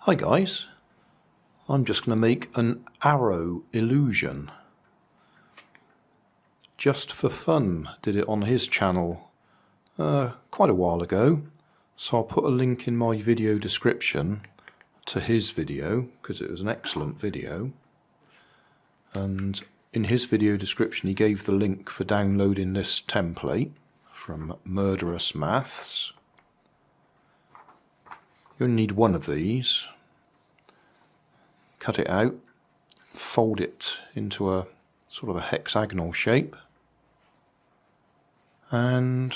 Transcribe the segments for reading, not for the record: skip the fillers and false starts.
Hi guys, I'm just going to make an arrow illusion. Just4Fun did it on his channel quite a while ago, so I'll put a link in my video description to his video because it was an excellent video, and in his video description he gave the link for downloading this template from Murderous Maths. You only need one of these. Cut it out, fold it into a sort of a hexagonal shape and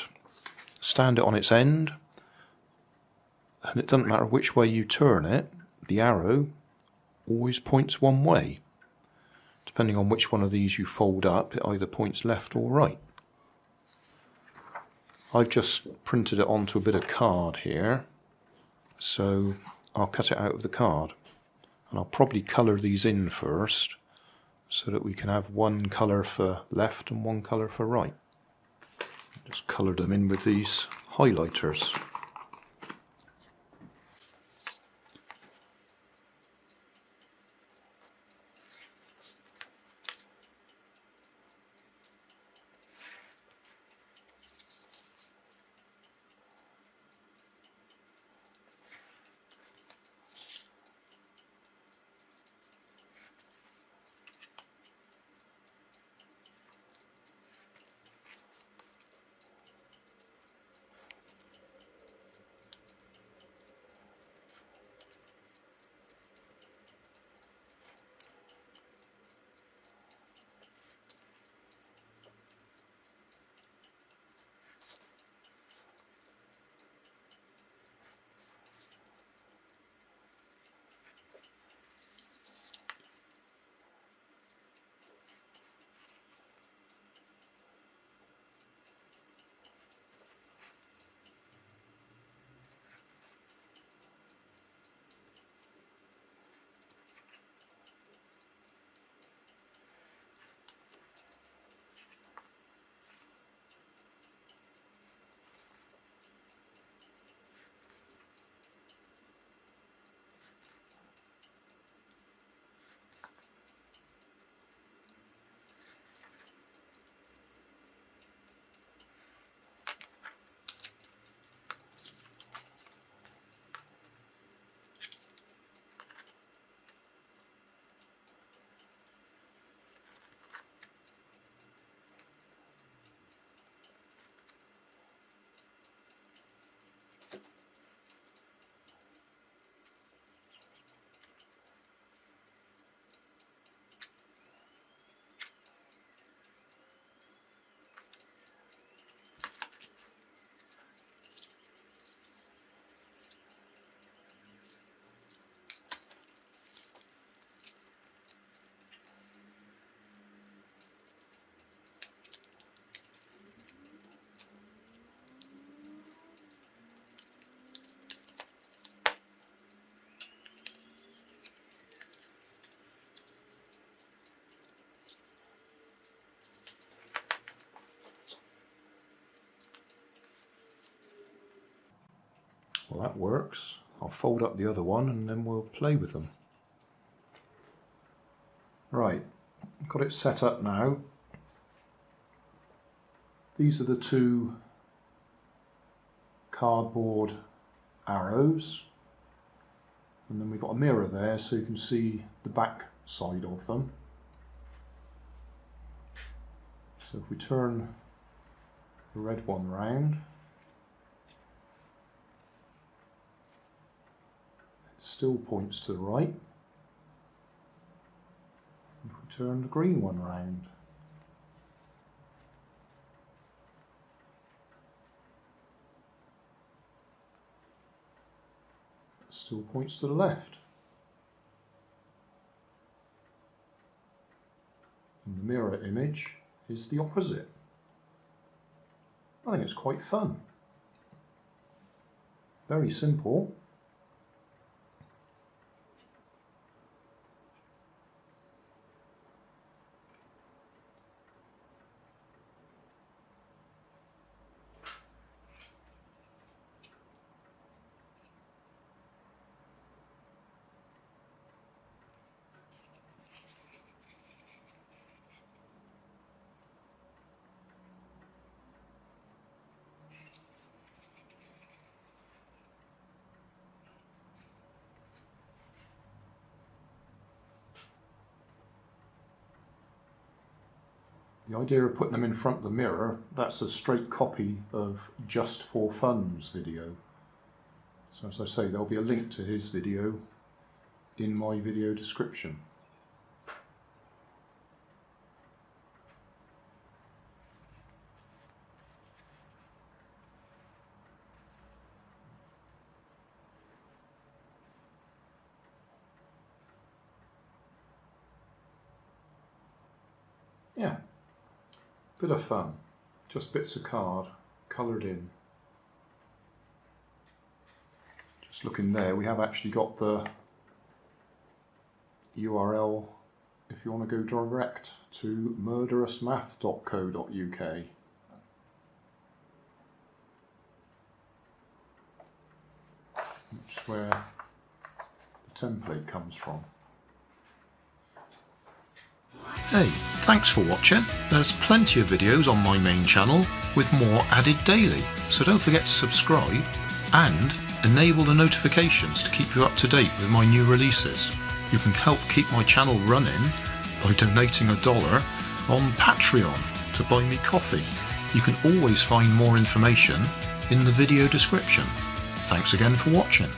stand it on its end, and it doesn't matter which way you turn it, the arrow always points one way. Depending on which one of these you fold up, it either points left or right. I've just printed it onto a bit of card here, so I'll cut it out of the card. And I'll probably colour these in first so that we can have one colour for left and one colour for right. Just colour them in with these highlighters. Well, that works. I'll fold up the other one and then we'll play with them. Right, got it set up now. These are the two cardboard arrows, and then we've got a mirror there so you can see the back side of them. So if we turn the red one round, still points to the right. If we turn the green one round, it still points to the left. And the mirror image is the opposite. I think it's quite fun. Very simple. The idea of putting them in front of the mirror, that's a straight copy of Just4Fun's video. So as I say, there'll be a link to his video in my video description. Yeah, bit of fun, just bits of card coloured in. Just looking there, we have actually got the URL if you want to go direct to murderousmath.co.uk. which is where the template comes from. Hey, thanks for watching. There's plenty of videos on my main channel with more added daily, so don't forget to subscribe and enable the notifications to keep you up to date with my new releases. You can help keep my channel running by donating $1 on Patreon to buy me coffee. You can always find more information in the video description. Thanks again for watching.